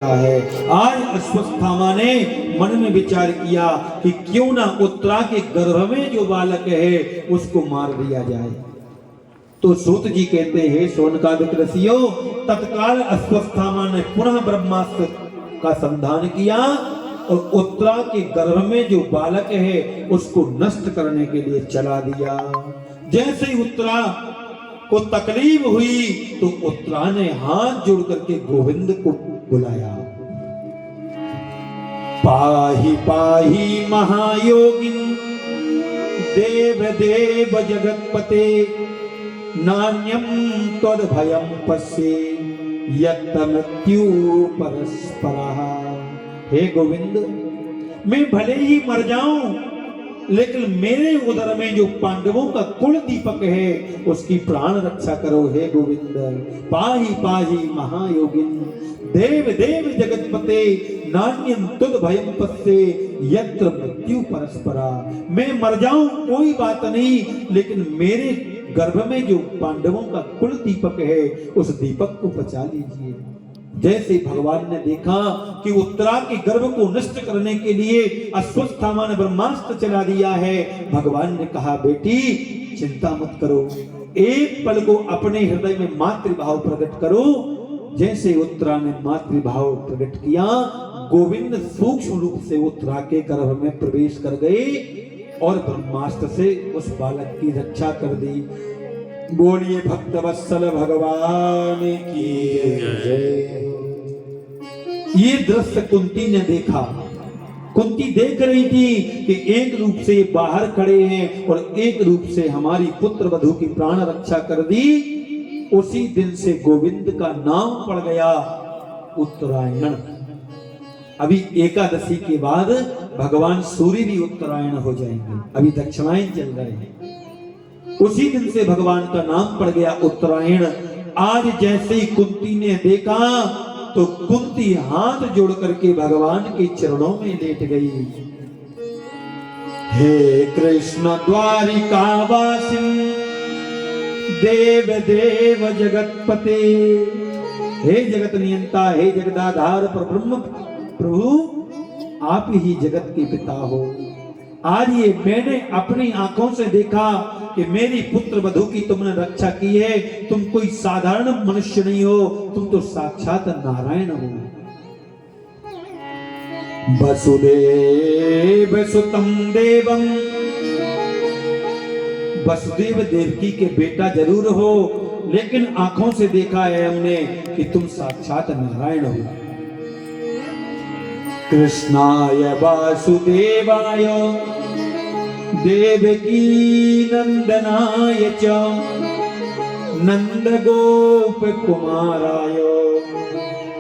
है। आज अश्वत्थामा ने मन में विचार किया कि क्यों ना उत्तरा के गर्भ में जो बालक है उसको मार दिया जाए। तो सूत जी कहते हैं, शौनकादिक ऋषियों, तत्काल अश्वत्थामा ने पुनः ब्रह्मास्त्र का संधान किया और उत्तरा के गर्भ में जो बालक है उसको नष्ट करने के लिए चला दिया। जैसे ही उत्तरा को तकलीफ हुई तो उत्तरा ने हाथ जोड़ करके गोविंद को बुलाया। पाहि पाहि महायोगिन देव देव जगतपते नान्यम त्वद भयम पश्ये यत् मृत्यु परस्परः। हे गोविंद, मैं भले ही मर जाऊं लेकिन मेरे उदर में जो पांडवों का कुल दीपक है उसकी प्राण रक्षा करो। हे गोविंद, पाहि पाहि महायोगिन देव देव जगतपते नान्यं तुद भयं पश्ये यत्र मृत्यु परस्परा। मैं मर जाऊं कोई बात नहीं, लेकिन मेरे गर्भ में जो पांडवों का कुल दीपक है उस दीपक को बचा लीजिए। जैसे भगवान ने देखा कि उत्तरा के गर्भ को नष्ट करने के लिए अश्वत्थामा ने ब्रह्मास्त्र चला दिया है, भगवान ने कहा, बेटी चिंता मत करो, एक पल को अपने हृदय में मातृभाव प्रकट करो। जैसे उत्तरा ने मातृभाव प्रकट किया, गोविंद सूक्ष्म रूप से उत्तरा के गर्भ में प्रवेश कर गए और ब्रह्मास्त्र से उस बालक की रक्षा कर दी। बोलिए भक्त वत्सल भगवान की जय। ये दृश्य कुंती ने देखा। कुंती देख रही थी कि एक रूप से बाहर खड़े हैं और एक रूप से हमारी पुत्र वधू की प्राण रक्षा कर दी। उसी दिन से गोविंद का नाम पड़ गया उत्तरायण। अभी एकादशी के बाद भगवान सूर्य भी उत्तरायण हो जाएंगे, अभी दक्षिणायन चल रहे हैं। उसी दिन से भगवान का नाम पड़ गया उत्तरायण। आज जैसे ही कुंती ने देखा तो कुंती हाथ जोड़ करके भगवान के चरणों में लेट गई। हे कृष्ण द्वारिकावासिन देव देव जगतपते। हे जगत नियंता, हे जगदाधार पर ब्रह्म प्रभु, आप ही जगत के पिता हो। आज ये मैंने अपनी आंखों से देखा कि मेरी पुत्र वधू की तुमने रक्षा की है। तुम कोई साधारण मनुष्य नहीं हो, तुम तो साक्षात नारायण हो। वसुदेव सुतम देवम, वसुदेव देवकी के बेटा जरूर हो, लेकिन आंखों से देखा है हमने कि तुम साक्षात नारायण हो। कृष्णाय वासुदेवाय देवकी नंदनाय च नंद गोप कुमाराय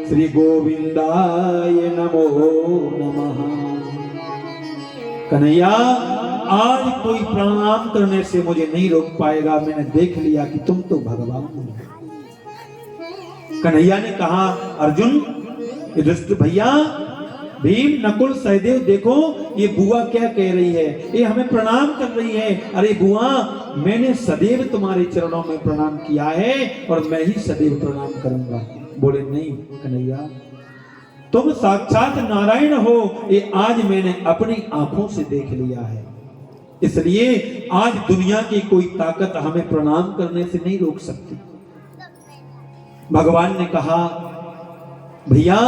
श्री गोविंदाय नमो नमः। कन्हैया, आज कोई प्रणाम करने से मुझे नहीं रोक पाएगा। मैंने देख लिया कि तुम तो भगवान हो। कन्हैया ने कहा, अर्जुन, ये दुष्ट भैया भीम, नकुल, सहदेव, देखो ये बुआ क्या कह रही है, ये हमें प्रणाम कर रही है। अरे बुआ, मैंने सदैव तुम्हारे चरणों में प्रणाम किया है और मैं ही सदैव प्रणाम करूंगा। बोले, नहीं कन्हैया, तुम साक्षात नारायण हो, ये आज मैंने अपनी आंखों से देख लिया है। इसलिए आज दुनिया की कोई ताकत हमें प्रणाम करने से नहीं रोक सकती। भगवान ने कहा, भैया,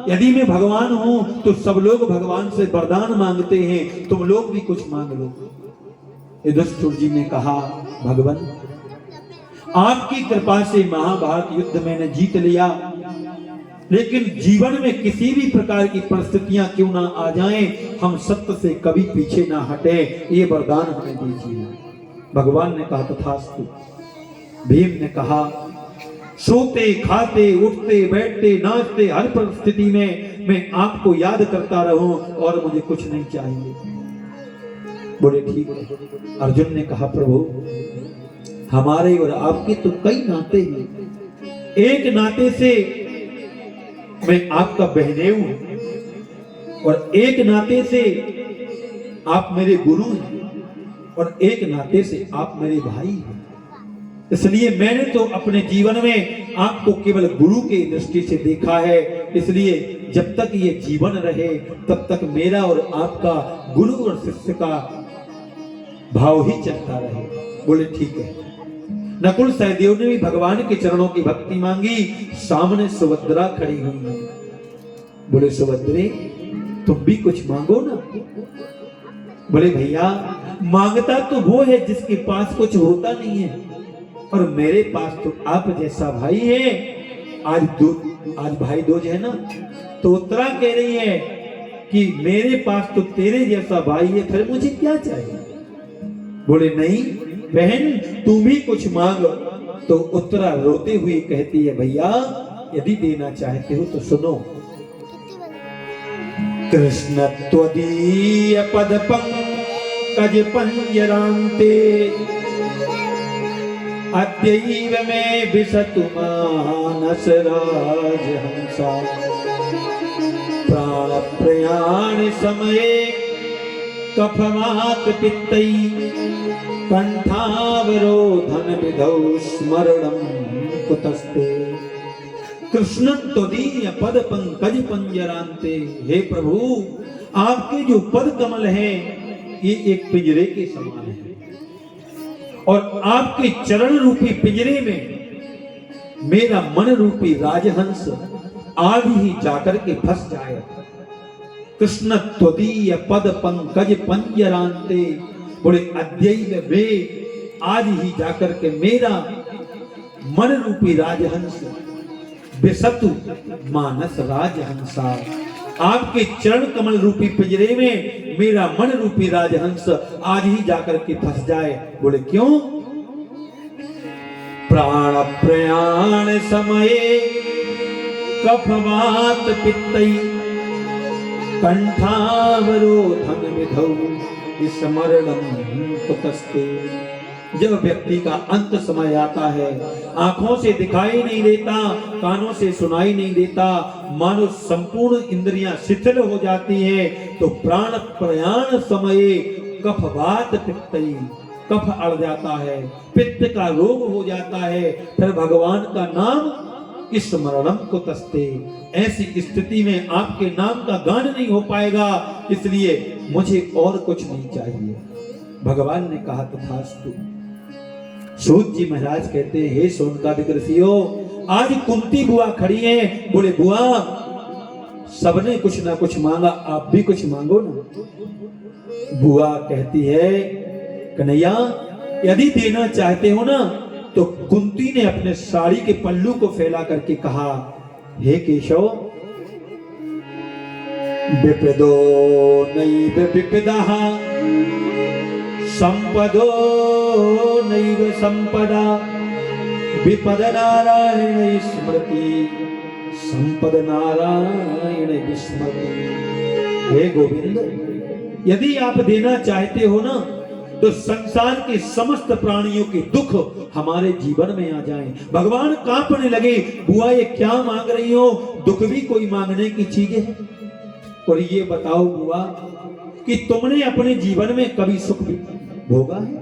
यदि मैं भगवान हूं तो सब लोग भगवान से वरदान मांगते हैं, तुम लोग भी कुछ मांग लो। युधिष्ठिर जी ने कहा, भगवान, आपकी कृपा से महाभारत युद्ध मैंने जीत लिया, लेकिन जीवन में किसी भी प्रकार की परिस्थितियां क्यों ना आ जाएं, हम सत्य से कभी पीछे ना हटे, ये वरदान हमें दीजिए। भगवान ने कहा, तथास्तु। भीम ने कहा, सोते खाते उठते बैठते नाचते हर परिस्थिति में मैं आपको याद करता रहूं और मुझे कुछ नहीं चाहिए। बोले, ठीक है। अर्जुन ने कहा, प्रभु, हमारे और आपके तो कई नाते हैं। एक नाते से मैं आपका बहनेऊ हूं और एक नाते से आप मेरे गुरु हैं और एक नाते से आप मेरे भाई हैं। इसलिए मैंने तो अपने जीवन में आपको केवल गुरु की दृष्टि से देखा है, इसलिए जब तक ये जीवन रहे तब तक मेरा और आपका गुरु और शिष्य का भाव ही चलता रहे। बोले ठीक है। नकुल सहदेव ने भी भगवान के चरणों की भक्ति मांगी। सामने सुभद्रा खड़ी हुई है। बोले सुभद्रे तुम भी कुछ मांगो ना। बोले भैया मांगता तो वो है जिसके पास कुछ होता नहीं है, और मेरे पास तो आप जैसा भाई है। आज भाई दूज है ना, तो उत्तरा कह रही है कि मेरे पास तो तेरे जैसा भाई है, फिर मुझे क्या चाहिए। बोले नहीं बहन तुम भी कुछ मांग। तो उत्तरा रोते हुए कहती है भैया यदि देना चाहते हो तो सुनो। कृष्ण त्वदीय पद पंकज पंजरान्ते अद्यैव में विशतु मानस राजहंसा प्राण प्रयाण समये कफवात पित्तै कंठावरोधन विधौ स्मरणं कुतस्ते। कृष्ण त्वदीय पद पंकज पंजरान्ते। हे प्रभु आपके जो पद कमल हैं ये एक पिंजरे के समान है, और आपके चरण रूपी पिंजरे में मेरा मन रूपी राजहंस आज ही जाकर के फंस जाए। कृष्ण त्वदीय पद पंकज पंजरान्ते। बोले अद्यैव वे आज ही जाकर के मेरा मन रूपी राजहंस विशतु मानस राजहंसा। आपके चरण कमल रूपी पिंजरे में मेरा मन रूपी राजहंस आज ही जाकर के फंस जाए। बोले क्यों। प्राण प्रयाण समये कफवात पित्तै कंठावरोधन विधौ स्मरणं कुतस्ते। जब व्यक्ति का अंत समय आता है, आंखों से दिखाई नहीं देता, कानों से सुनाई नहीं देता, मानो संपूर्ण इंद्रियां शिथिल हो जाती हैं, तो प्राण प्रयाण समय कफवात पित्तई, कफ अड़ जाता है, पित्त का रोग हो जाता है, फिर भगवान का नाम स्मरणम कुतस्ते। ऐसी स्थिति में आपके नाम का गान नहीं हो पाएगा, इसलिए मुझे और कुछ नहीं चाहिए। भगवान ने कहा तथास्तु। सूत जी महाराज कहते हैं हे सोनकादिक ऋषियों आज कुंती बुआ खड़ी है। बोले बुआ सबने कुछ ना कुछ मांगा, आप भी कुछ मांगो ना। बुआ कहती है कन्हैया यदि देना चाहते हो ना, तो कुंती ने अपने साड़ी के पल्लू को फैला करके कहा हे केशव विपदो नैव विपदः संपदो नैव संपदा विपद नारायण स्मृति संपद नारायण विस्मृति। हे गोविंद यदि आप देना चाहते हो ना, तो संसार के समस्त प्राणियों के दुख हमारे जीवन में आ जाएं। भगवान कांपने लगे बुआ ये क्या मांग रही हो, दुख भी कोई मांगने की चीज है। और ये बताओ बुआ कि तुमने अपने जीवन में कभी सुख भोगा है।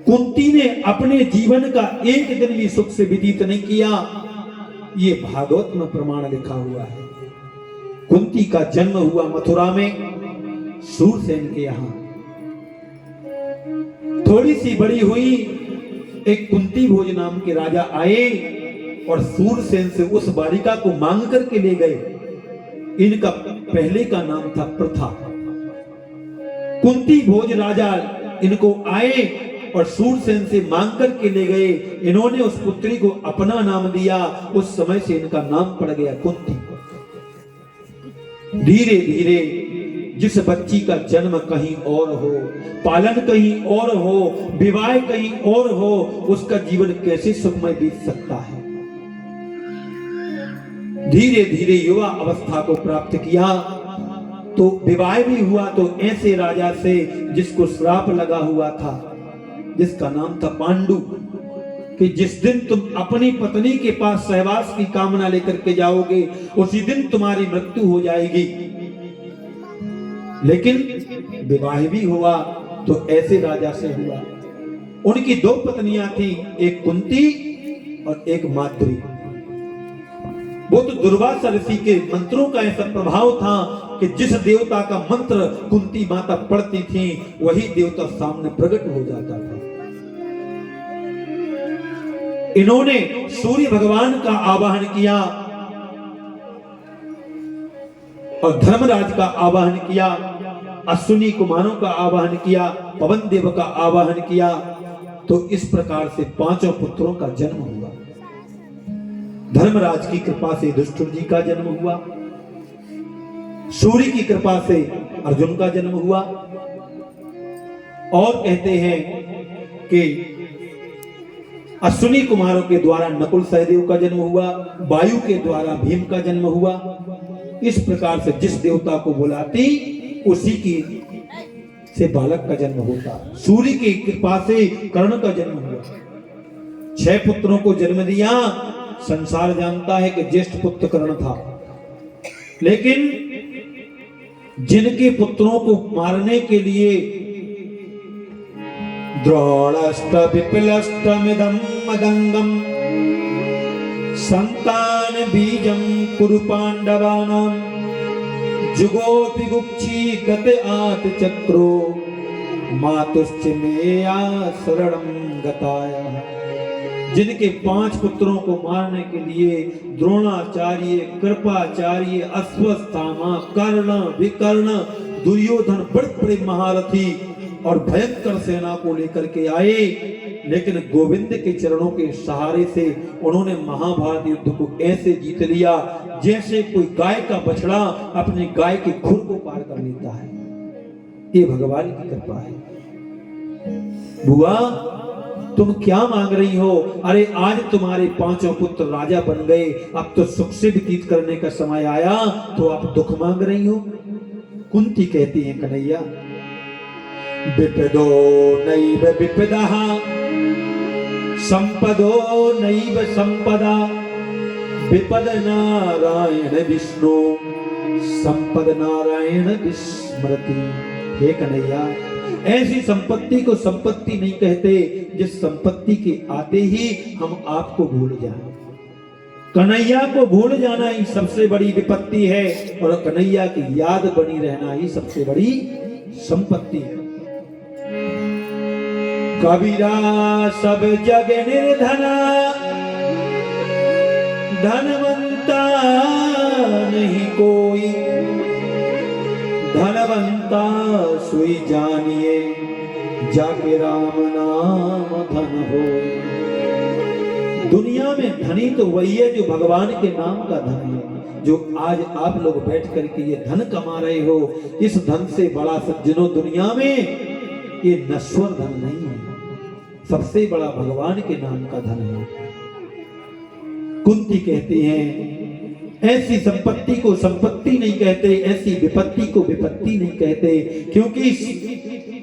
कुंती ने अपने जीवन का एक दिन भी सुख से व्यतीत नहीं किया, ये भागवत में प्रमाण लिखा हुआ है। कुंती का जन्म हुआ मथुरा में सूरसेन के यहां। थोड़ी सी बड़ी हुई, एक कुंती भोज नाम के राजा आए और सूरसेन से उस बालिका को मांग करके ले गए। इनका पहले का नाम था प्रथा। कुंती भोज राजा इनको आए और सूरसेन से मांग करके ले गए। इन्होंने उस पुत्री को अपना नाम दिया, उस समय से इनका नाम पड़ गया कुंती। धीरे धीरे जिस बच्ची का जन्म कहीं और हो, पालन कहीं और हो, विवाह कहीं और हो, उसका जीवन कैसे सुखमय बीत सकता है। धीरे धीरे युवा अवस्था को प्राप्त किया तो विवाह भी हुआ, तो ऐसे राजा से जिसको श्राप लगा हुआ था, जिसका नाम था पांडु, कि जिस दिन तुम अपनी पत्नी के पास सहवास की कामना लेकर के जाओगे उसी दिन तुम्हारी मृत्यु हो जाएगी। लेकिन विवाह भी हुआ तो ऐसे राजा से हुआ। उनकी दो पत्नियां थी, एक कुंती और एक माद्री। वो तो दुर्वासा ऋषि के मंत्रों का ऐसा प्रभाव था कि जिस देवता का मंत्र कुंती माता पढ़ती थी वही देवता सामने प्रकट हो जाता था। इन्होंने सूर्य भगवान का आवाहन किया और धर्मराज का आवाहन किया, अश्विनी कुमारों का आवाहन किया, पवन देव का आवाहन किया। तो इस प्रकार से पांचों पुत्रों का जन्म हुआ। धर्मराज की कृपा से युधिष्ठिर जी का जन्म हुआ, सूर्य की कृपा से अर्जुन का जन्म हुआ, और कहते हैं कि अश्विनी कुमारों के द्वारा नकुल सहदेव का जन्म हुआ, वायु के द्वारा भीम का जन्म हुआ। इस प्रकार से जिस देवता को बुलाती उसी की से बालक का जन्म होता। सूर्य की कृपा से कर्ण का जन्म हुआ। 6 पुत्रों को जन्म दिया। संसार जानता है कि ज्येष्ठ पुत्र कर्ण था, लेकिन जिनके पुत्रों को मारने के लिए द्रोणष्ट विपिलष्टमिदं मदंगम संतान बीजम कुरु पांडवानां जुगोपि गुप्ची गत आत चक्रो मातुश्च मेया शरणं गताया। जिनके 5 पुत्रों को मारने के लिए द्रोणाचार्य, कृपाचार्य, अश्वत्थामा, कर्ण, विकर्ण, दुर्योधन बड़े बड़े महारथी और भयंकर सेना को लेकर के आए, लेकिन गोविंद के चरणों के सहारे से उन्होंने महाभारत युद्ध को ऐसे जीत लिया जैसे कोई गाय का बछड़ा अपने गाय के खुर को पार कर लेता है। ये भगवान की कृपा है। बुआ, तुम क्या मांग रही हो? अरे आज तुम्हारे 5 पुत्र राजा बन गए, अब तो सुख से व्यतीत करने का समय आया, तो आप दुख मांग रही हो। कुंती कहती है, कन्हैया विपदो नैव विपदः संपदो नैव संपदा विपद नारायण विष्णु संपद नारायण विस्मृति। हे कन्हैया, ऐसी संपत्ति को संपत्ति नहीं कहते जिस संपत्ति के आते ही हम आपको भूल जाएं। कन्हैया को भूल जाना ही सबसे बड़ी विपत्ति है, और कन्हैया की याद बनी रहना ही सबसे बड़ी संपत्ति है। कबीरा सब जग निर्धना धनवंता नहीं कोई, धनवंता सोई जानिए जाके राम नाम धन हो। दुनिया में धनी तो वही है जो भगवान के नाम का धन है। जो आज आप लोग बैठ करके ये धन कमा रहे हो, इस धन से बड़ा सज्जनों दुनिया में ये नश्वर धन नहीं है, सबसे बड़ा भगवान के नाम का धन है। कुंती कहती हैं, ऐसी संपत्ति को संपत्ति नहीं कहते, ऐसी विपत्ति को विपत्ति नहीं कहते, क्योंकि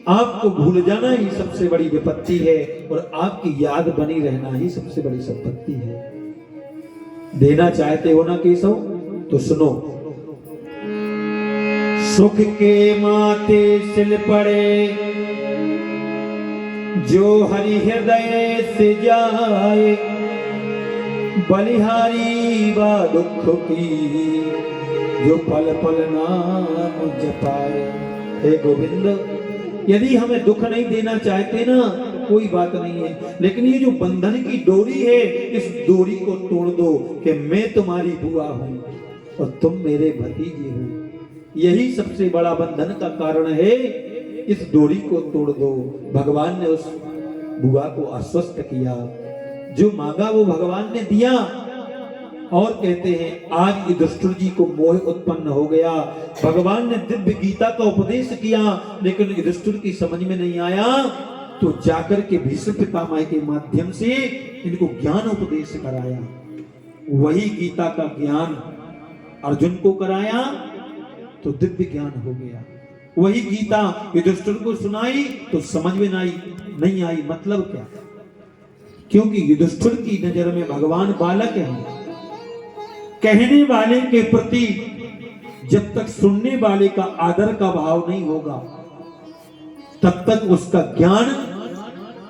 आपको भूल जाना ही सबसे बड़ी विपत्ति है और आपकी याद बनी रहना ही सबसे बड़ी संपत्ति है। देना चाहते हो ना केशव, तो सुनो। सुख के माथे सिल पड़े जो हरि हृदय से जाए, बलिहारी बा दुख की जो पल पल नाम जपाए। हे गोविंद, यदि हमें दुख नहीं देना चाहते ना, कोई बात नहीं है, लेकिन ये जो बंधन की डोरी है, इस डोरी को तोड़ दो कि मैं तुम्हारी बुआ हूं और तुम मेरे भतीजे हो। यही सबसे बड़ा बंधन का कारण है। इस डोरी को तोड़ दो। भगवान ने उस बुआ को आश्वस्त किया, जो मांगा वो भगवान ने दिया। और कहते हैं आज युधिष्ठिर जी को मोह उत्पन्न हो गया। भगवान ने दिव्य गीता का उपदेश किया, लेकिन युधिष्ठिर की समझ में नहीं आया, तो जाकर के भीष्म पितामह के माध्यम से इनको ज्ञान उपदेश कराया। वही गीता का ज्ञान अर्जुन को कराया तो दिव्य ज्ञान हो गया। वही गीता युधिष्ठिर को सुनाई तो समझ में नहीं आई। मतलब क्या? क्योंकि युधिष्ठिर की नजर में भगवान बालक है। कहने वाले के प्रति जब तक सुनने वाले का आदर का भाव नहीं होगा, तब तक उसका ज्ञान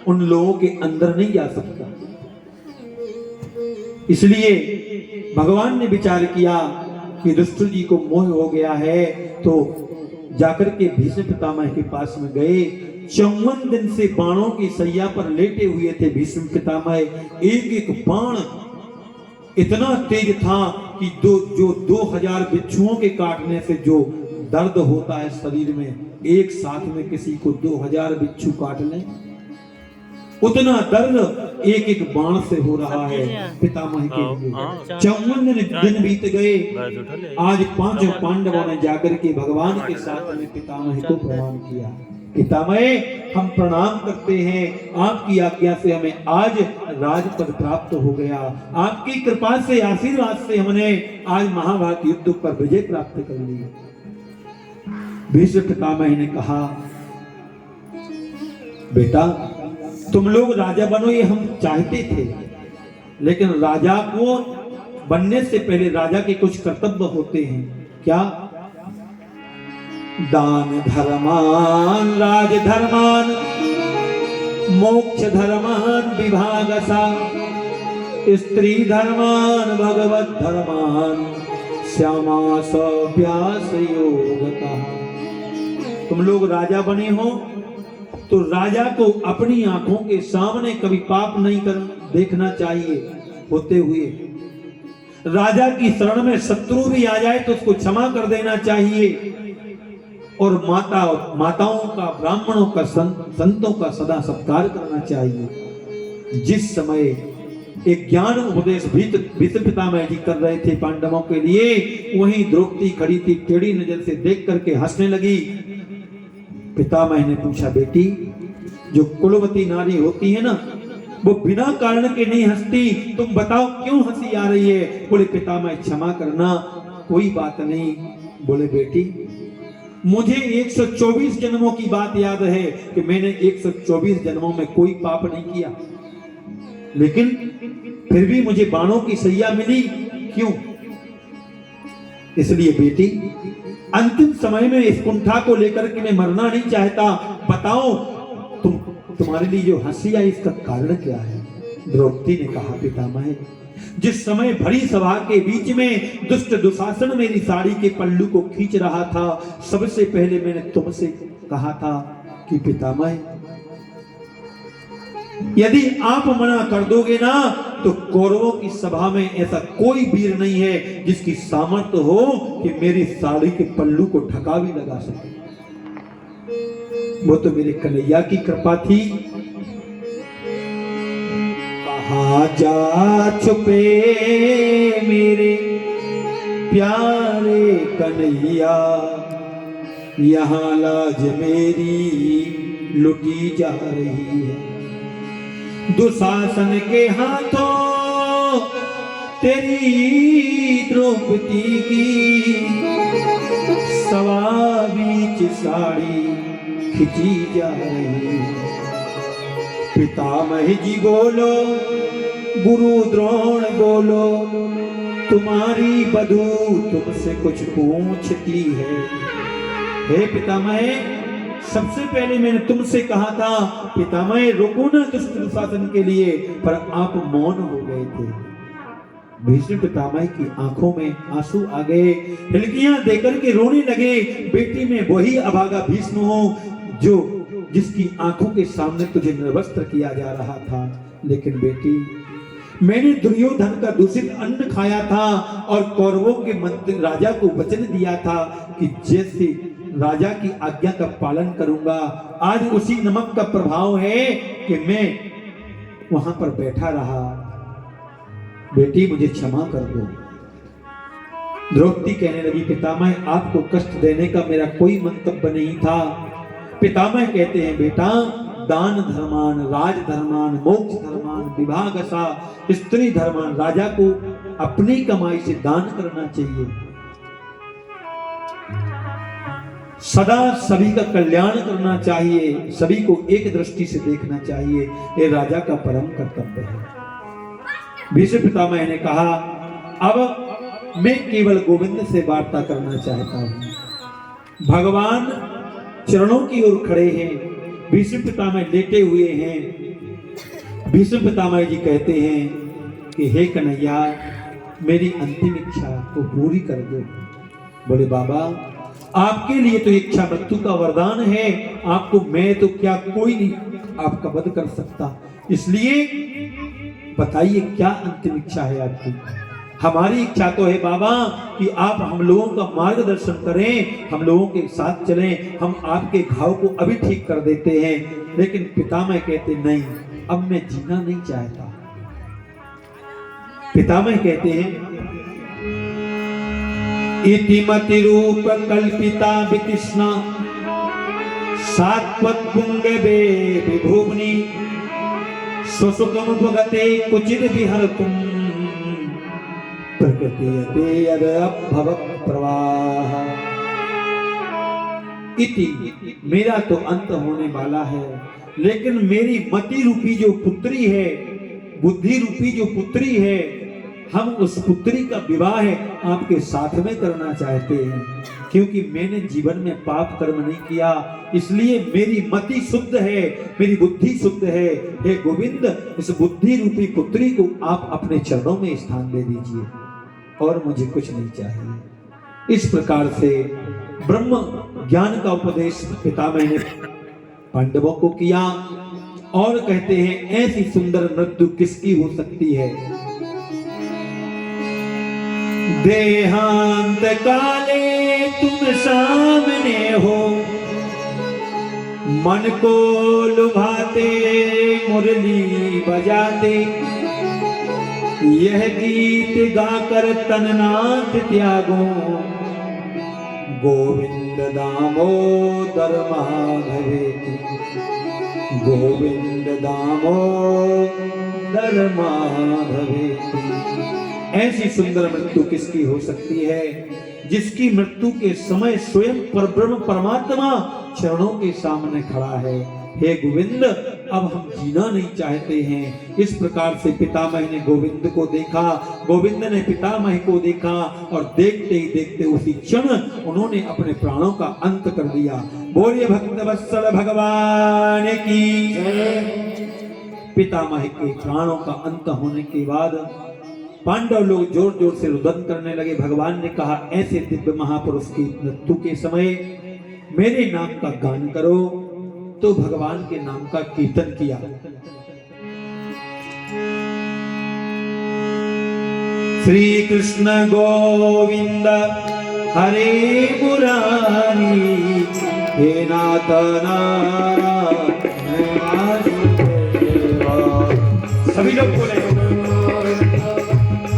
उन लोगों के अंदर नहीं जा सकता। इसलिए भगवान ने विचार किया कि दुष्ट जी को मोह हो गया है, तो जाकर के भीष्म पितामह के पास में गए। 54 दिन से बाणों की सैया पर लेटे हुए थे भीष्म पितामह। एक एक बाण इतना तेज था कि जो 2000 बिच्छुओं के काटने से जो दर्द होता है शरीर में, एक साथ में किसी को 2000 बिच्छू काट लें, उतना दर्द एक एक बाण से हो रहा है पितामह के लिए। 54 दिन बीत गए। आज 5 पांडवों ने जाकर के भगवान के साथ में पितामह को प्रणाम किया। पितामह, हम प्रणाम करते हैं, आपकी आज्ञा से हमें आज राजपद प्राप्त हो गया। आपकी कृपा से, आशीर्वाद से हमने आज महाभारत युद्ध पर विजय प्राप्त कर ली। भीष्म पितामह ने कहा, बेटा तुम लोग राजा बनो ये हम चाहते थे, लेकिन राजा को बनने से पहले राजा के कुछ कर्तव्य होते हैं। क्या? दान धर्मान राज धर्मान मोक्ष धर्मान विभागसा स्त्री धर्मान भगवत धर्मान श्यामास व्यास योगतः। तुम लोग राजा बने हो तो राजा को अपनी आंखों के सामने कभी पाप नहीं कर देखना चाहिए होते हुए। राजा की शरण में शत्रु भी आ जाए तो उसको क्षमा कर देना चाहिए। और माताओं का, ब्राह्मणों का, संतों का सदा सत्कार करना चाहिए। जिस समय एक ज्ञान उपदेश भीष्म पितामह जी कर रहे थे पांडवों के लिए, वहीं द्रौपदी खड़ी थी, टेढ़ी नजर से देख करके हंसने लगी। पितामह ने पूछा, बेटी जो कुलवती नारी होती है ना, वो बिना कारण के नहीं हंसती, तुम बताओ क्यों हंसी आ रही है? बोले पितामह क्षमा करना, कोई बात नहीं। बोले बेटी मुझे 124 जन्मों की बात याद है कि मैंने 124 जन्मों में कोई पाप नहीं किया, लेकिन फिर भी मुझे बाणों की सैया मिली, क्यों? इसलिए बेटी अंतिम समय में इस कुंठा को लेकर के मैं मरना नहीं चाहता, बताओ तुम्हारे लिए जो हंसी आई इसका कारण क्या है? द्रौपदी ने कहा, पितामह जिस समय भरी सभा के बीच में दुष्ट दुशासन मेरी साड़ी के पल्लू को खींच रहा था, सबसे पहले मैंने तुमसे कहा था कि पितामह यदि आप मना कर दोगे ना तो कौरवों की सभा में ऐसा कोई वीर नहीं है जिसकी सामर्थ्य हो कि मेरी साड़ी के पल्लू को ढका भी लगा सके। वो तो मेरे कन्हैया की कृपा थी। कहाँ जा छुपे मेरे प्यारे कन्हैया, यहाँ लाज मेरी लुटी जा रही है। दुशासन के हाथों तेरी द्रौपदी की सवा बीच साड़ी खिंची जा रही है। पितामह जी बोलो, गुरु द्रोण बोलो, तुम्हारी बधू तुमसे कुछ पूछती है। हे पितामह, सबसे पहले मैंने तुमसे कहा था पितामह रुको ना दुष्ट दुशासन के लिए, पर आप मौन हो गए थे। भीष्म पितामह की आंखों में आंसू आ गए, हिलकियां देकर के रोने लगे। बेटी में वही अभागा भीष्म हूं जो जिसकी आंखों के सामने तुझे निर्वस्त्र किया जा रहा था, लेकिन बेटी मैंने दुर्योधन का दूषित अन्न खाया था और कौरवों के मंत्री राजा को वचन दिया था कि जैसे राजा की आज्ञा का पालन करूंगा। आज उसी नमक का प्रभाव है कि मैं वहां पर बैठा रहा। बेटी मुझे क्षमा कर दो। द्रौपदी कहने लगी, पितामह आपको कष्ट देने का मेरा कोई मंतव्य नहीं था। पितामह कहते हैं, बेटा दान धर्मान राज धर्मान मोक्ष धर्मान विभागसा स्त्री धर्मान, राजा को अपनी कमाई से दान करना चाहिए, सदा सभी का कल्याण करना चाहिए, सभी को एक दृष्टि से देखना चाहिए, ये राजा का परम कर्तव्य है। भीष्म पितामह ने कहा, अब मैं केवल गोविंद से वार्ता करना चाहता हूं। भगवान चरणों की ओर खड़े हैं, भीष्म पितामह लेटे हुए हैं, भीष्म पितामह जी कहते हैं कि हे कन्हैया, मेरी अंतिम इच्छा को पूरी कर दो। बोले बाबा, आपके लिए तो इच्छा मृत्यु का वरदान है, आपको मैं तो क्या कोई नहीं आपका वध कर सकता, इसलिए बताइए क्या अंतिम इच्छा है आपकी। हमारी इच्छा तो है बाबा कि आप हम लोगों का मार्गदर्शन करें, हम लोगों के साथ चलें, हम आपके घाव को अभी ठीक कर देते हैं। लेकिन पितामह कहते नहीं, अब मैं जीना नहीं चाहता। पितामह कहते हैं इति मति रूप कल्पिता वितृष्णा सात्वत पुंगवे विभुवनी स्वसुखम भगते कुचित विहरतुम प्रकृति अभव प्रवाह। इति मेरा तो अंत होने वाला है, लेकिन मेरी मति रूपी जो पुत्री है, बुद्धि रूपी जो पुत्री है, हम उस पुत्री का विवाह आपके साथ में करना चाहते हैं। क्योंकि मैंने जीवन में पाप कर्म नहीं किया, इसलिए मेरी मति शुद्ध है, मेरी बुद्धि शुद्ध है। हे गोविंद, इस बुद्धि रूपी पुत्री को आप अपने चरणों में स्थान दे दीजिए और मुझे कुछ नहीं चाहिए। इस प्रकार से ब्रह्म ज्ञान का उपदेश पितामह ने पांडवों को किया और कहते हैं ऐसी सुंदर मृत्यु किसकी हो सकती है। देहांत काले तुम सामने हो, मन को लुभाते मुरली बजाते, यह गीत गाकर तननाथ त्यागो, गोविंद दामोदर माधवेति, गोविंद दामोदर माधवेति। ऐसी सुंदर मृत्यु किसकी हो सकती है जिसकी मृत्यु के समय स्वयं परब्रह्म परमात्मा चरणों के सामने खड़ा है। हे गोविंद, अब हम जीना नहीं चाहते हैं। इस प्रकार से पितामह ने गोविंद को देखा, गोविंद ने पितामह को देखा और देखते ही देखते उसी क्षण उन्होंने अपने प्राणों का अंत कर दिया। बोलिए भक्तवत्सल भगवान की जय। पितामह के प्राणों का अंत होने के बाद पांडव लोग जोर जोर से रुदन करने लगे। भगवान ने कहा, ऐसे दिव्य महापुरुष की मृत्यु के समय मेरे नाम का गान करो। तो भगवान के नाम का कीर्तन किया। श्री कृष्ण गोविंद हरे मुरारी, हे नाथ नारायण। सभी लोग बोले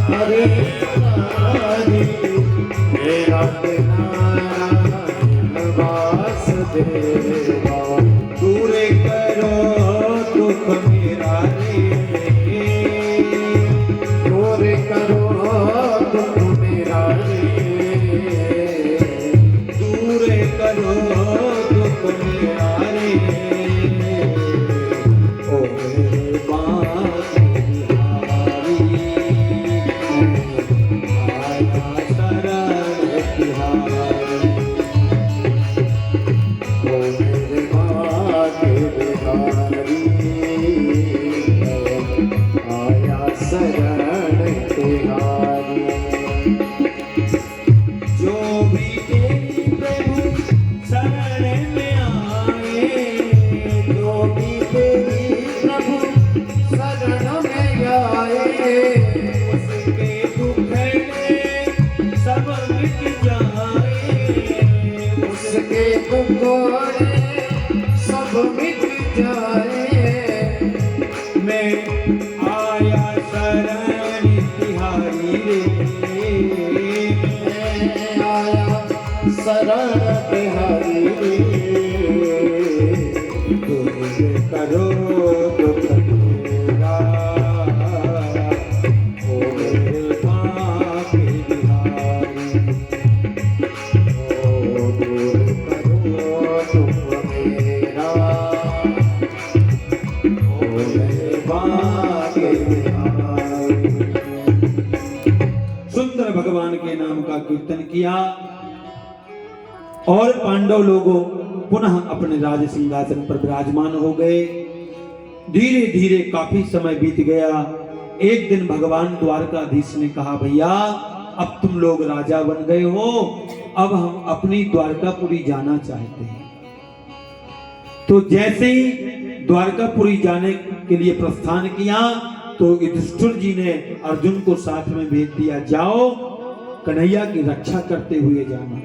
हरे मुरारी, हे नाथ नारायण वासुदेवा। दूर करो दुख मेरा रे, दूर करो दुख मेरा रे, दूर करो दुख मेरा रे। ओ मेरे बांसुरी आया शरण तिहारी, ओ मेरे आया शरण तिहारी। जो भी तेरी प्रभु शरण में आए, जो भी तेरी प्रभु शरण में आए, उसके दुख सब मिट जाए, उसके दुख सब मिट जाए। मैं आया शरण तिहारी रे, मैं आया शरण तिहारी रे। दूर करो दुख मेरा, ओ मेरे पापी बिहारी। ओ दूर करो दुख मेरा, ओ मेरे पापी बिहारी। सुंदर भगवान के नाम का कीर्तन किया और पांडव लोगों पुनः अपने राज सिंहासन पर विराजमान हो गए। धीरे धीरे काफी समय बीत गया। एक दिन भगवान द्वारकाधीश ने कहा, भैया अब तुम लोग राजा बन गए हो, अब हम अपनी द्वारकापुरी जाना चाहते हैं। तो जैसे ही द्वारकापुरी जाने के लिए प्रस्थान किया तो युधिष्ठिर जी ने अर्जुन को साथ में भेज दिया, जाओ कन्हैया की रक्षा करते हुए जाना।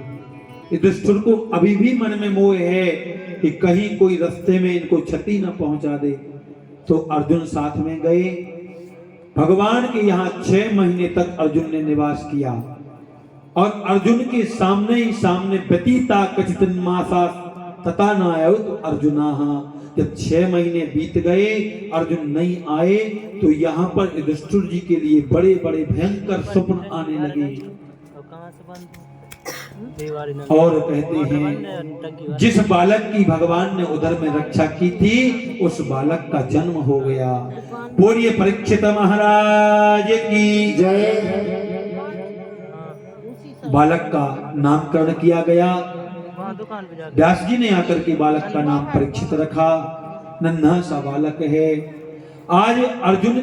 युधिष्ठिर को अभी भी मन में मोह है कि कहीं कोई रास्ते में इनको क्षति न पहुंचा दे। तो अर्जुन साथ में गए। भगवान के यहाँ 6 महीने तक अर्जुन ने निवास किया और अर्जुन के सामने ही सामने व्यतीता कचित मासा तथा न आयो तो अर्जुना। जब 6 महीने बीत गए अर्जुन नहीं आए तो यहाँ पर युधिष्ठिर जी के लिए बड़े बड़े भयंकर स्वप्न आने लगे और कहते हैं जिस बालक की भगवान ने उधर में रक्षा की थी उस बालक का जन्म हो गया। बोलिए परीक्षित महाराज की जय। बालक का नामकरण किया गया। व्यास जी ने आकर के बालक का नाम परीक्षित रखा। नन्हा सा बालक है। आज अर्जुन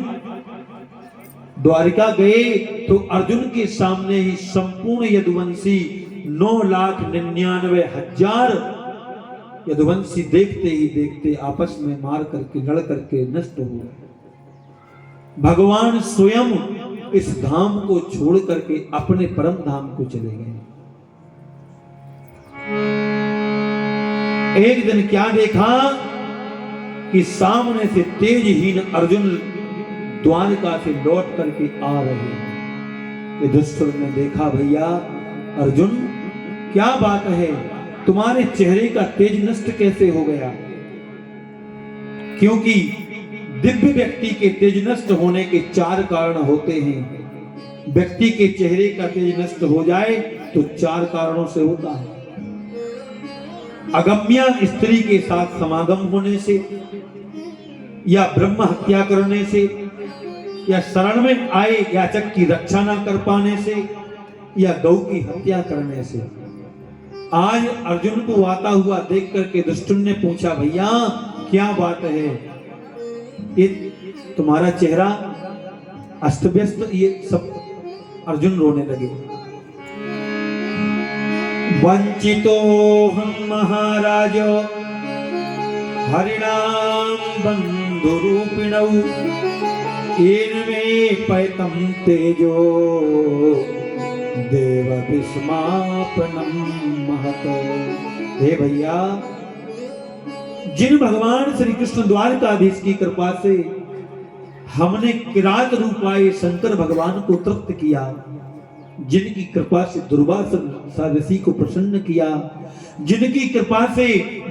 द्वारिका गए तो अर्जुन के सामने ही संपूर्ण यदुवंशी 9,99,000 यदुवंशी देखते ही देखते आपस में मार करके लड़ करके नष्ट हो गए। भगवान स्वयं इस धाम को छोड़ करके अपने परम धाम को चले गए। एक दिन क्या देखा कि सामने से तेजहीन अर्जुन द्वारका से लौट करके आ रहे हैं। युधिष्ठिर ने देखा, भैया अर्जुन क्या बात है, तुम्हारे चेहरे का तेज नष्ट कैसे हो गया? क्योंकि दिव्य व्यक्ति के तेज नष्ट होने के 4 कारण होते हैं। व्यक्ति के चेहरे का तेज नष्ट हो जाए तो 4 कारणों से होता है। अगम्या स्त्री के साथ समागम होने से, या ब्रह्म हत्या करने से, या शरण में आए याचक की रक्षा न कर पाने से, या गौ की हत्या करने से। आज अर्जुन को आता हुआ देख करके युधिष्ठिर ने पूछा, भैया क्या बात है, ये तुम्हारा चेहरा अस्त व्यस्त, ये सब। अर्जुन रोने लगे। वंचितो हम महाराज हरिणाम बंधुरूपिणौ येन मे पैतम तेजो देव विस्मापनम महत। हे भैया, जिन भगवान श्री कृष्ण द्वारकाधीश की कृपा से हमने किरात रूपाए शंकर भगवान को तृप्त किया, जिनकी कृपा से दुर्वासा ऋषि को प्रसन्न किया, जिनकी कृपा से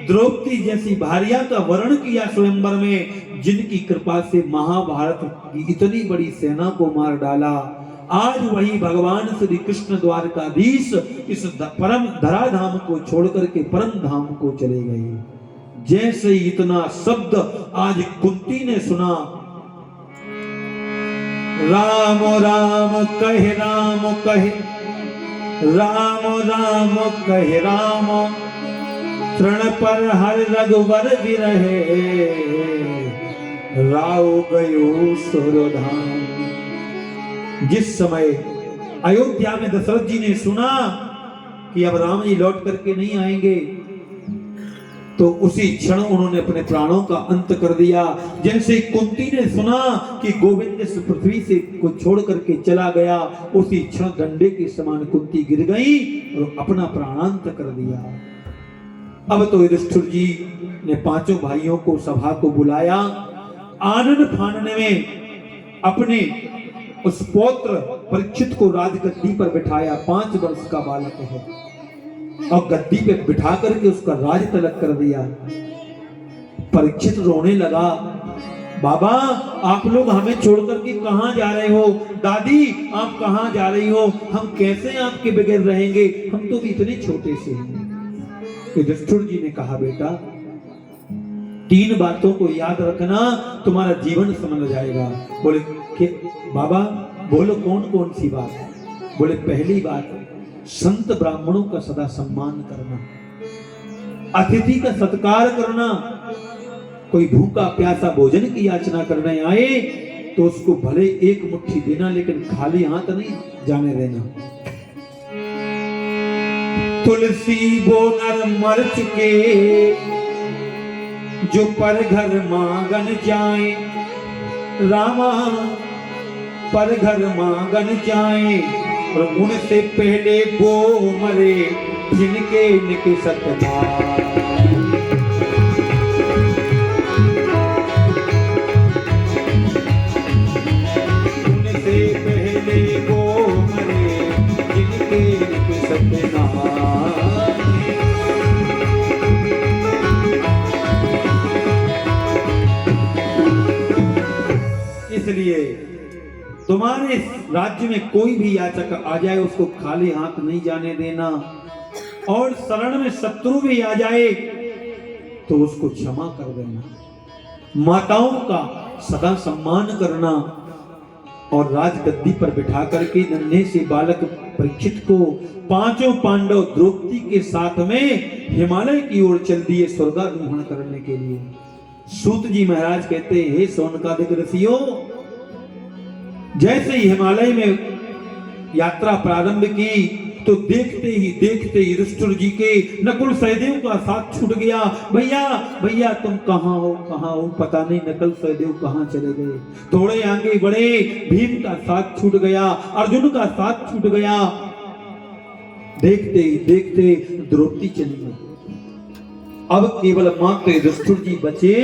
द्रौपदी जैसी भार्या का वर्ण किया स्वयंवर में, जिनकी कृपा से महाभारत की इतनी बड़ी सेना को मार डाला, आज वही भगवान श्री कृष्ण द्वारकाधीश इस परम धराधाम को छोड़कर के परम धाम को चले गए। जैसे इतना शब्द आज कुंती ने सुना, राम राम कहे राम कहे, राम राम कहे राम, तृण पर हर रघुवर विरहे, राव गयो सुरधाम। जिस समय अयोध्या में दशरथ जी ने सुना कि अब राम जी लौट करके नहीं आएंगे, तो उसी क्षण उन्होंने अपने प्राणों का अंत कर दिया। जैसे कुंती ने सुना कि गोविंद इस पृथ्वी से को छोड़ करके चला गया, उसी क्षण डंडे के समान कुंती गिर गई और अपना प्राणांत कर दिया। अब तो युधिष्ठिर जी ने 5 भाइयों को सभा को बुलाया। आनन फानन में अपने उस पौत्र परीक्षित को राजगद्दी पर बिठाया। 5 वर्ष का बालक है और गद्दी पे बिठा करके उसका राज तलक कर दिया। परीक्षित रोने लगा, बाबा आप लोग हमें छोड़कर के कहां जा रहे हो? दादी आप कहां जा रही हो? हम कैसे आपके बगैर रहेंगे? हम तो भी इतने छोटे से हैं। युधिष्ठिर जी ने कहा, बेटा 3 बातों को याद रखना, तुम्हारा जीवन संभल जाएगा। बोले कि बाबा बोलो कौन कौन सी बात? बोले पहली बात, संत ब्राह्मणों का सदा सम्मान करना, अतिथि का सत्कार करना, कोई भूखा प्यासा भोजन की याचना करने आए तो उसको भले एक मुट्ठी देना, लेकिन खाली हाथ नहीं जाने देना। तुलसी बो नर मर चुके, जो पर घर मांगन जाए, रामा पर घर मांगन जाए, और उनसे पहले वो मरे जिनके निकसत नाम। उनसे पहले वो मरे जिनके निकसत नाम। इसलिए तुम्हारे राज्य में कोई भी याचक आ जाए उसको खाली हाथ नहीं जाने देना, और शरण में शत्रु भी आ जाए तो उसको क्षमा कर देना। माताओं का सदा सम्मान करना, और राजगद्दी पर बिठा करके नन्हे से बालक परीक्षित को पांचों पांडव द्रौपदी के साथ में हिमालय की ओर चल दिए स्वर्गारोहण करने के लिए। सूत जी महाराज कहते हैं, हे सोनकादिक ऋषियों, जैसे ही हिमालय में यात्रा प्रारंभ की तो देखते ही युधिष्ठिर जी के नकुल सहदेव का साथ छूट गया। भैया भैया तुम कहाँ हो, पता नहीं नकुल सहदेव कहाँ चले गए। थोड़े आगे बढ़े, भीम का साथ छूट गया, अर्जुन का साथ छूट गया। देखते ही देखते द्रौपदी चली गई। अब केवल मात्र युधिष्ठिर जी बचे,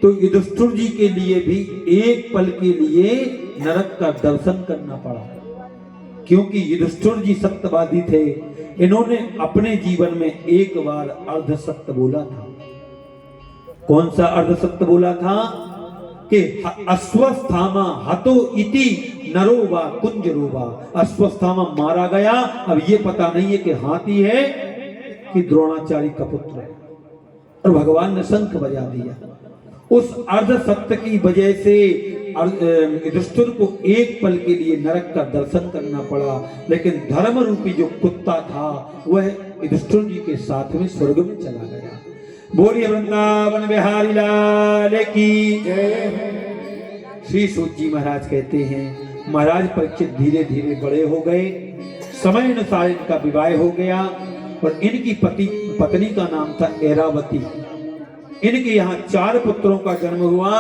तो युधिष्ठिर जी के लिए भी एक पल के लिए नरक का दर्शन करना पड़ा, क्योंकि युधिष्ठिर जी सत्यवादी थे। इन्होंने अपने जीवन में एक बार अर्ध सत्य बोला था। कौन सा अर्ध सत्य बोला था? कि अश्वस्थामा हतो इति नरो वा कुंजरो वा। अश्वस्थामा मारा गया, अब ये पता नहीं है कि हाथी है कि द्रोणाचार्य का पुत्र है, और भगवान ने शंख बजा दिया। उस अर्ध सत्य की वजह से युधिष्ठिर को एक पल के लिए नरक का दर्शन करना पड़ा, लेकिन धर्म रूपी जो कुत्ता था वह युधिष्ठिर जी के साथ में स्वर्ग में चला गया। बोलिए वृंदावन बिहारी लाल की जय। श्री सूत जी महाराज कहते हैं, महाराज परीक्षित धीरे धीरे बड़े हो गए, समय अनुसार इनका विवाह हो गया, और इनकी पत्नी का नाम था ऐरावती। इनके यहाँ 4 पुत्रों का जन्म हुआ,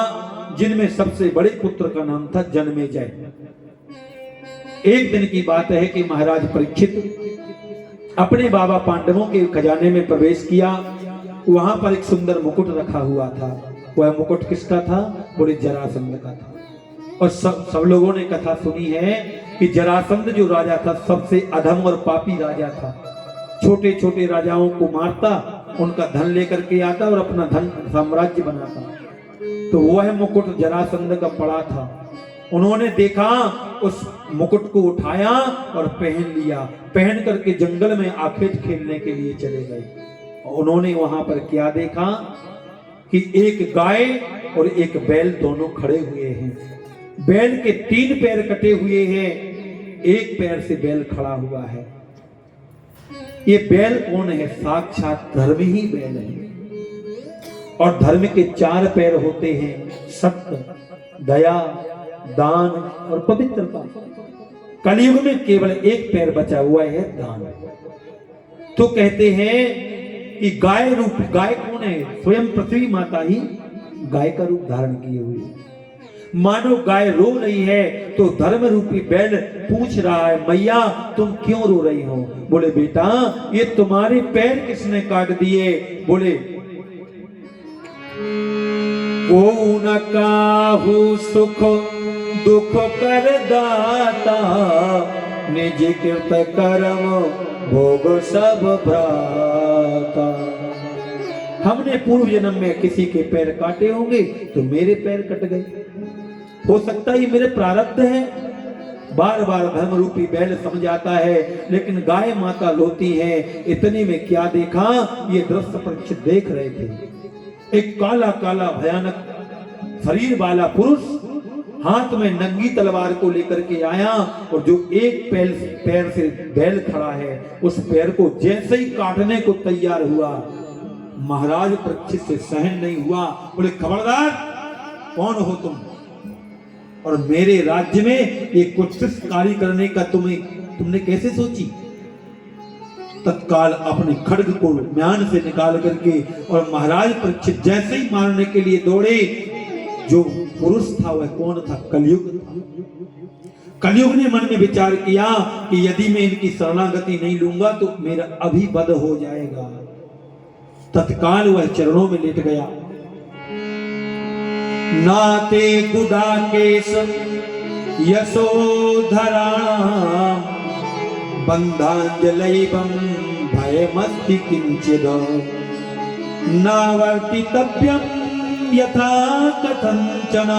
जिनमें सबसे बड़े पुत्र का नाम था जन्मेजय। एक दिन की बात है कि महाराज परीक्षित अपने बाबा पांडवों के खजाने में प्रवेश किया। वहां पर एक सुंदर मुकुट रखा हुआ था। वह मुकुट किसका था? बोले जरासंध का था। और सब लोगों ने कथा सुनी है कि जरासंध जो राजा था सबसे अधम और पापी राजा था। छोटे छोटे राजाओं को मारता, उनका धन लेकर के आता और अपना धन साम्राज्य बनाता। तो वह मुकुट जरासंध का पड़ा था। उन्होंने देखा, उस मुकुट को उठाया और पहन लिया। पहन करके जंगल में आखेट खेलने के लिए चले गए। उन्होंने वहां पर क्या देखा कि एक गाय और एक बैल दोनों खड़े हुए हैं। बैल के 3 पैर कटे हुए हैं, एक पैर से बैल खड़ा हुआ है। ये बैल कौन है? साक्षात धर्म ही बैल है। और धर्म के 4 पैर होते हैं, सत्य, दया, दान और पवित्रता। कलयुग में केवल एक पैर बचा हुआ है, दान। तो कहते हैं कि गाय रूप, गाय कौन है? स्वयं पृथ्वी माता ही गाय का रूप धारण किए हुए। मानो गाय रो रही है तो धर्म रूपी बैल पूछ रहा है, मैया तुम क्यों रो रही हो? बोले बेटा ये तुम्हारे पैर किसने काट दिए? बोले वो न काहू सुख दुख कर दाता, निज कृत कर्म भोग सब भ्राता। हमने पूर्व जन्म में किसी के पैर काटे होंगे तो मेरे पैर कट गए। हो सकता है मेरे प्रारब्ध है। बार बार धर्म रूपी बैल समझाता है, लेकिन गाय माता रोती है। इतने में क्या देखा? ये दृश्य परीक्षित देख रहे थे। एक काला काला भयानक शरीर वाला पुरुष हाथ में नंगी तलवार को लेकर के आया, और जो एक पैर से बैल खड़ा है उस पैर को जैसे ही काटने को तैयार हुआ, महाराज परीक्षित से सहन नहीं हुआ। बोले खबरदार, कौन हो तुम और मेरे राज्य में ये कुत्सित कार्य करने का तुमने कैसे सोची? तत्काल अपने खड्ग को म्यान से निकाल करके और महाराज परीक्षित जैसे ही मारने के लिए दौड़े, जो पुरुष था वह कौन था? कलयुग था। कलयुग ने मन में विचार किया कि यदि मैं इनकी शरणागति नहीं लूंगा तो मेरा अभी वध हो जाएगा। तत्काल वह चरणों में लेट गया। नाते गुडाकेश यशोधराणां बन्धाञ्जलैवं भयमस्ति किंचिद नावर्तितव्यं यथा कथंचन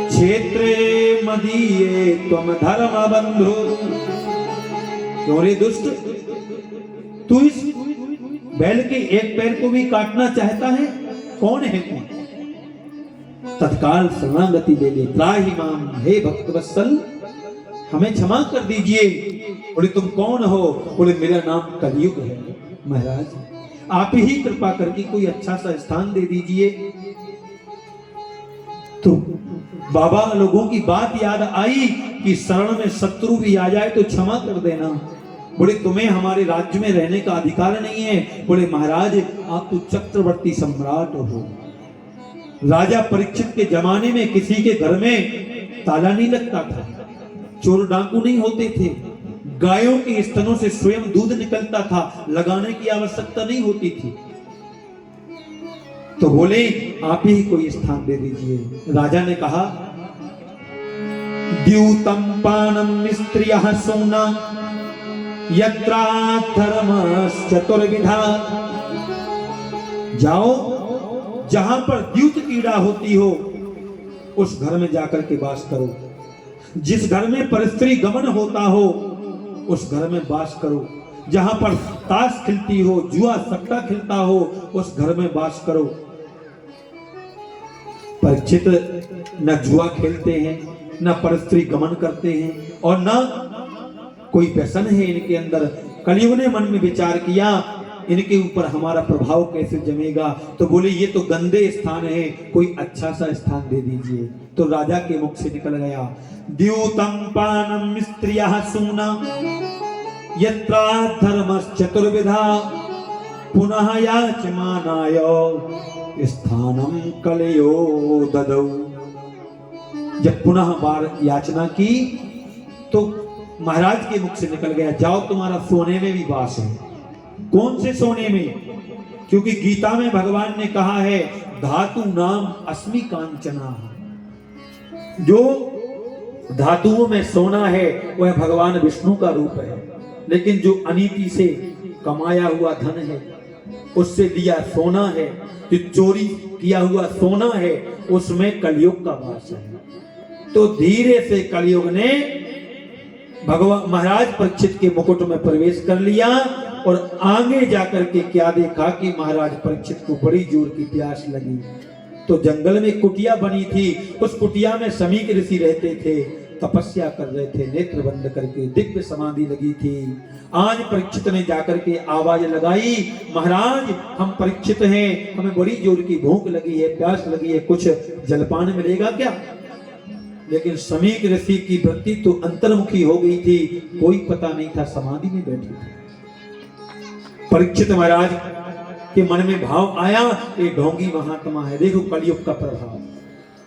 क्षेत्रे मदीये त्वं धर्मबन्धु। क्यों रे दुष्ट, तू इस बैल के एक पैर को भी काटना चाहता है? कौन है तू? तत्काल शरणागति ले ले। त्राहि माम, हे भक्तवत्सल हमें क्षमा कर दीजिए। बोले तुम कौन हो? बोले मेरा नाम कलयुग है। महाराज आप ही कृपा करके कोई अच्छा सा स्थान दे दीजिए। तो बाबा लोगों की बात याद आई कि शरण में शत्रु भी आ जाए तो क्षमा कर देना। बोले तुम्हें हमारे राज्य में रहने का अधिकार नहीं है। बोले महाराज आप तो चक्रवर्ती सम्राट हो। राजा परीक्षित के जमाने में किसी के घर में ताला नहीं लगता था, चोर डाकू नहीं होते थे, गायों के स्तनों से स्वयं दूध निकलता था, लगाने की आवश्यकता नहीं होती थी। तो बोले आप ही कोई स्थान दे दीजिए। राजा ने कहा द्यूतम पानम स्त्रियः सोना यत्रा धर्मश्चतुर्विधा। जाओ जहां पर द्यूत कीड़ा होती हो उस घर में जाकर के वास करो। जिस घर में परस्त्री गमन होता हो उस घर में वास करो। जहां पर ताश खिलती हो, जुआ सट्टा खिलता हो उस घर में वास करो। परीक्षित न जुआ खेलते हैं, न परस्त्री गमन करते हैं और न कोई व्यसन है इनके अंदर। कलयुग ने मन में विचार किया इनके ऊपर हमारा प्रभाव कैसे जमेगा। तो बोले ये तो गंदे स्थान है, कोई अच्छा सा स्थान दे दीजिए। तो राजा के मुख से निकल गया द्यूतम पानम स्त्रियः सूना यत्रा धर्मश्चतुर्विधा पुनः याचमानाय स्थानम कलयो ददौ। जब पुनः बार याचना की तो महाराज के मुख से निकल गया जाओ तुम्हारा सोने में भी वास है। कौन से सोने में? क्योंकि गीता में भगवान ने कहा है धातु नाम अस्मि कांचना। जो धातुओं में सोना है वह भगवान विष्णु का रूप है, लेकिन जो अनीति से कमाया हुआ धन है उससे लिया सोना है, जो चोरी किया हुआ सोना है उसमें कलयुग का वास है। तो धीरे से कलयुग ने भगवान महाराज परीक्षित के मुकुट में प्रवेश कर लिया और आगे जाकर के क्या देखा कि महाराज परीक्षित को बड़ी जोर की प्यास लगी। तो जंगल में कुटिया बनी थी, उस कुटिया में समीक ऋषि रहते थे, तपस्या कर रहे थे, नेत्र बंद करके दिव्य समाधि लगी थी। आज परीक्षित ने जाकर के आवाज लगाई महाराज हम परीक्षित हैं, हमें बड़ी जोर की भूख लगी है, प्यास लगी है, कुछ जलपान मिलेगा क्या? लेकिन समीक ऋषि की वृत्ति तो अंतर्मुखी हो गई थी, कोई पता नहीं था, समाधि में बैठी थी। परीक्षित महाराज के मन में भाव आया ये ढोंगी महात्मा है। देखो कलयुग का प्रभाव,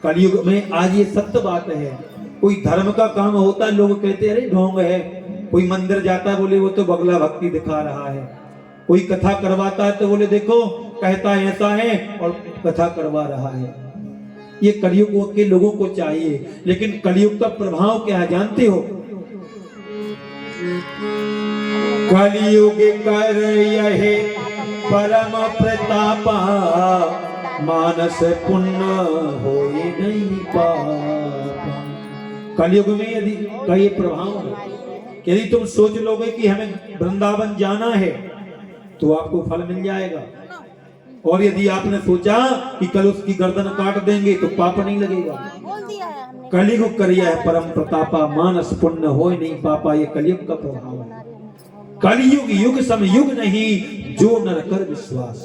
कलयुग में आज ये सत्य बात है। कोई धर्म का काम होता है लोग कहते हैं अरे ढोंग है। कोई मंदिर जाता है बोले वो तो बगला भक्ति दिखा रहा है। कोई कथा करवाता है तो बोले देखो कहता है ऐसा है और कथा करवा रहा है। ये कलयुग के लोगों को चाहिए, लेकिन कलयुग का प्रभाव क्या है जानते हो? कलयुग कर यहे परम प्रतापा मानस पुण्य होए नहीं पापा। कलयुग में यदि का ये प्रभाव है, यदि तुम सोच लोगे कि हमें वृंदावन जाना है तो आपको फल मिल जाएगा, और यदि आपने सोचा कि कल उसकी गर्दन काट देंगे तो पाप नहीं लगेगा। कलयुग करिया है परम प्रतापा मानस पुण्य होए नहीं पापा। ये कलयुग का प्रभाव है। कलयुग युग सम युग नहीं जो नर कर विश्वास।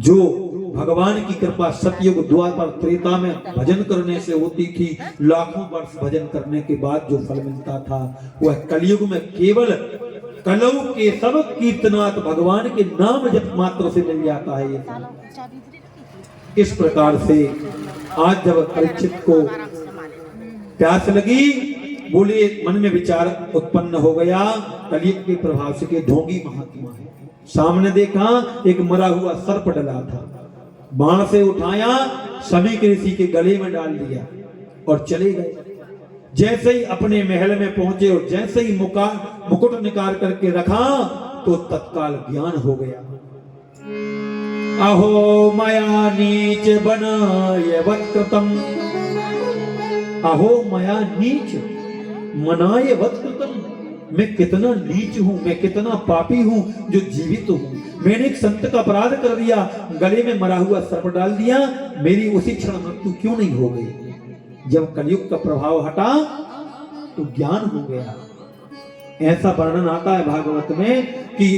जो भगवान की कृपा सतयुग द्वापर त्रेता में भजन करने से होती थी, लाखों वर्ष भजन करने के बाद जो फल मिलता था, वह कलयुग में केवल कलौ के सब कीर्तनाथ भगवान के नाम जप मात्र से मिल जाता है। ये इस प्रकार से आज जब परीक्षित को प्यास लगी, बोले मन में विचार उत्पन्न हो गया, कलयुग के प्रभाव से के ढोंगी महात्मा है। सामने देखा एक मरा हुआ सर्प डला था, बाण से उठाया, समीक ऋषि के गले में डाल दिया और चले गए। जैसे ही अपने महल में पहुंचे और जैसे ही मुकुट निकाल करके रखा तो तत्काल ज्ञान हो गया। अहो मया नीच बनाय वत्कृतम, अहो मया नीच मनाय वत्कृतम, मैं कितना नीच हूं, मैं कितना पापी हूं जो जीवित हूं। मैंने एक संत का अपराध कर दिया, गले में मरा हुआ सर्प डाल दिया, मेरी उसी क्षण मृत्यु क्यों नहीं हो गई। जब कलयुग का प्रभाव हटा तो ज्ञान हो गया। ऐसा वर्णन आता है भागवत में कि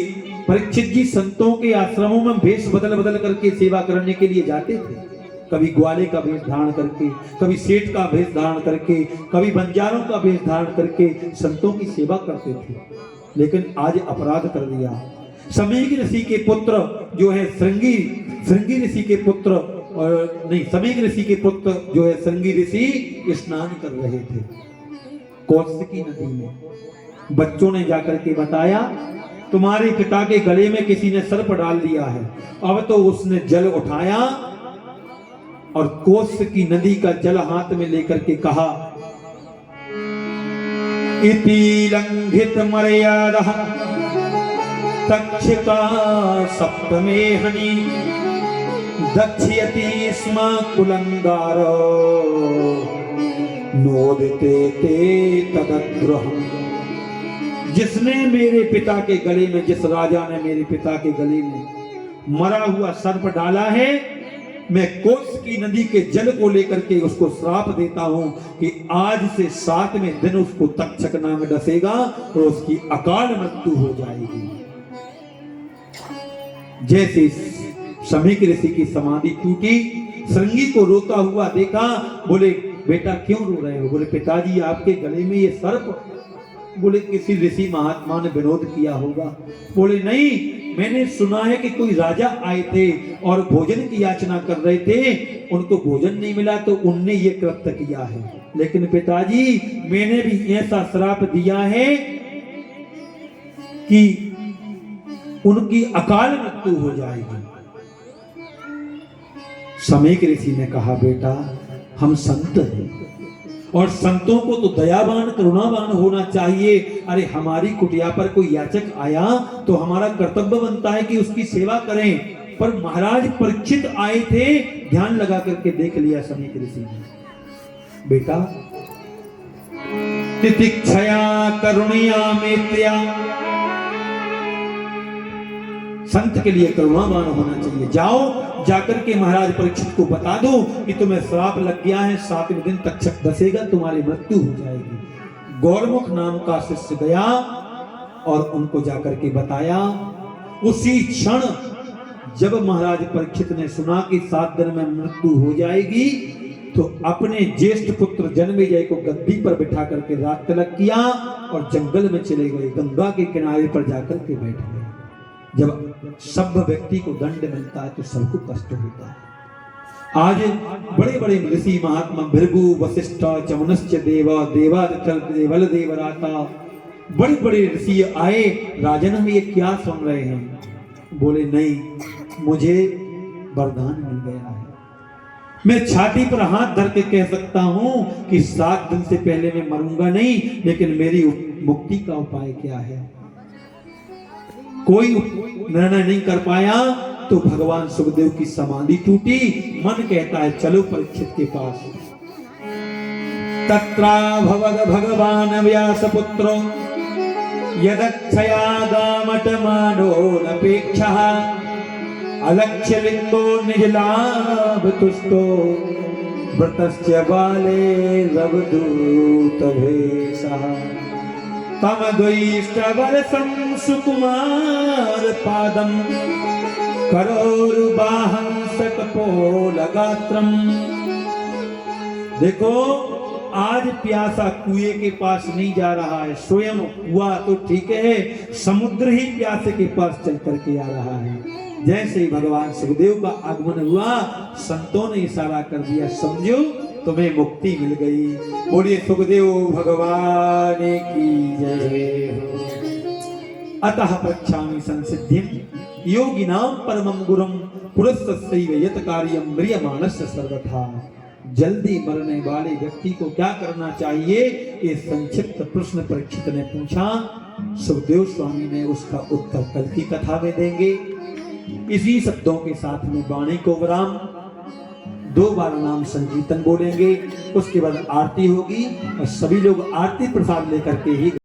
परीक्षित जी संतों के आश्रमों में भेष बदल बदल करके सेवा करने के लिए जाते थे। कभी ग्वाले का भेष धारण करके, कभी सेठ का भेष धारण करके, कभी बंजारों का भेष धारण करके संतों की सेवा करते थे। लेकिन आज अपराध कर दिया। समीक ऋषि के पुत्र जो है श्रृंगी ऋषि के पुत्र, और नहीं, समीक ऋषि के पुत्र जो है श्रृंगी ऋषि स्नान कर रहे थे कौशिकी नदी में। बच्चों ने जाकर के बताया, तुम्हारे पिता के गले में किसी ने सर्प डाल दिया है। अब तो उसने जल उठाया और कौशिकी नदी का जल हाथ में लेकर के कहा, इति लंघित मर्यादा तक्षिका सप्तमे हनि दक्ष्यति स्म कुलंगारो नोदिते ते तदद्रुहम्। जिसने मेरे पिता के गले में, जिस राजा ने मेरे पिता के गले में मरा हुआ सर्प डाला है, मैं कौशिकी नदी के जल को लेकर के उसको श्राप देता हूं कि आज से 7वें दिन उसको तक्षक नाग डसेगा और उसकी अकाल मृत्यु हो जाएगी। जैसे समीक ऋषि की समाधि टूटी, श्रृंगी को रोता हुआ देखा, बोले बेटा क्यों रो रहे हो? बोले पिताजी आपके गले में ये सर्प। बोले किसी ऋषि महात्मा ने विरोध किया होगा। बोले नहीं, मैंने सुना है कि कोई राजा आए थे और भोजन की याचना कर रहे थे, उनको भोजन नहीं मिला तो उनने ये कृत्य किया है। लेकिन पिताजी मैंने भी ऐसा श्राप दिया है कि उनकी अकाल मृत्यु हो जाएगी। समीक ऋषि ने कहा, बेटा हम संत हैं और संतों को तो दयावान करुणावान होना चाहिए। अरे हमारी कुटिया पर कोई याचक आया तो हमारा कर्तव्य बनता है कि उसकी सेवा करें। पर महाराज परीक्षित आए थे, ध्यान लगा करके देख लिया समीक ऋषि ने, बेटा तितिक्षया करुणया मेत्या, संत के लिए करुणावान होना चाहिए। जाओ जाकर के महाराज परीक्षित को बता दो कि तुम्हें श्राप लग गया है, 7वें दिन तक्षक डसेगा, तुम्हारी मृत्यु हो जाएगी। गौरमुख नाम का शिष्य गया और उनको जाकर के बताया। उसी क्षण जब महाराज परीक्षित ने सुना कि 7 दिन में मृत्यु हो जाएगी, तो अपने ज्येष्ठ पुत्र जन्मेजय को गद्दी पर बिठा करके रात तिलक किया और जंगल में चले गए। गंगा के किनारे पर जाकर के बैठ गए। जब सभ्य व्यक्ति को दंड मिलता है तो सबको कष्ट होता है। आज बड़े बड़े ऋषि महात्मा भृगु वशिष्ठ चमनश्च देवा देवादित्य देवल देवराता, बड़े बड़े ऋषि आए, राजन हम ये क्या सुन रहे हैं? बोले नहीं, मुझे वरदान मिल गया है। मैं छाती पर हाथ धर के कह सकता हूं कि 7 दिन से पहले मैं मरूंगा नहीं, लेकिन मेरी मुक्ति का उपाय क्या है? कोई निर्णय नहीं कर पाया तो भगवान सुखदेव की समाधि टूटी। मन कहता है चलो परीक्षित के पास। तत्रा भवद भगवान व्यास पुत्रो यदक्षयागामटमानो नपेक्षः अलक्ष्य लिंगो निज लाभ तुष्टो व्रतस्य बाले रवदूत भेषः तम द्वैष्टवर्षं सुकुमार पादम करोरुबाहं सकपोलगात्रम। देखो आज प्यासा कुएं के पास नहीं जा रहा है, स्वयं कुआं तो ठीक है, समुद्र ही प्यासे के पास चल करके आ रहा है। जैसे ही भगवान सुखदेव का आगमन हुआ, संतों ने इशारा कर दिया, समझो तुम्हें मुक्ति मिल गई। बोलिए सुखदेव भगवान की जय। अतः प्रच्छामि संसिद्धिम योगिनां परमं गुरुं पुरस्तस्यैव यत् कार्यं म्रियमाणस्य सर्वथा। जल्दी मरने वाले व्यक्ति को क्या करना चाहिए, ये संक्षिप्त प्रश्न परीक्षित ने पूछा। सुखदेव स्वामी ने उसका उत्तर कल की कथा में देंगे। इसी शब्दों के साथ में वाणी को विराम, 2 बार नाम संकीर्तन बोलेंगे, उसके बाद आरती होगी और सभी लोग आरती प्रसाद लेकर के ही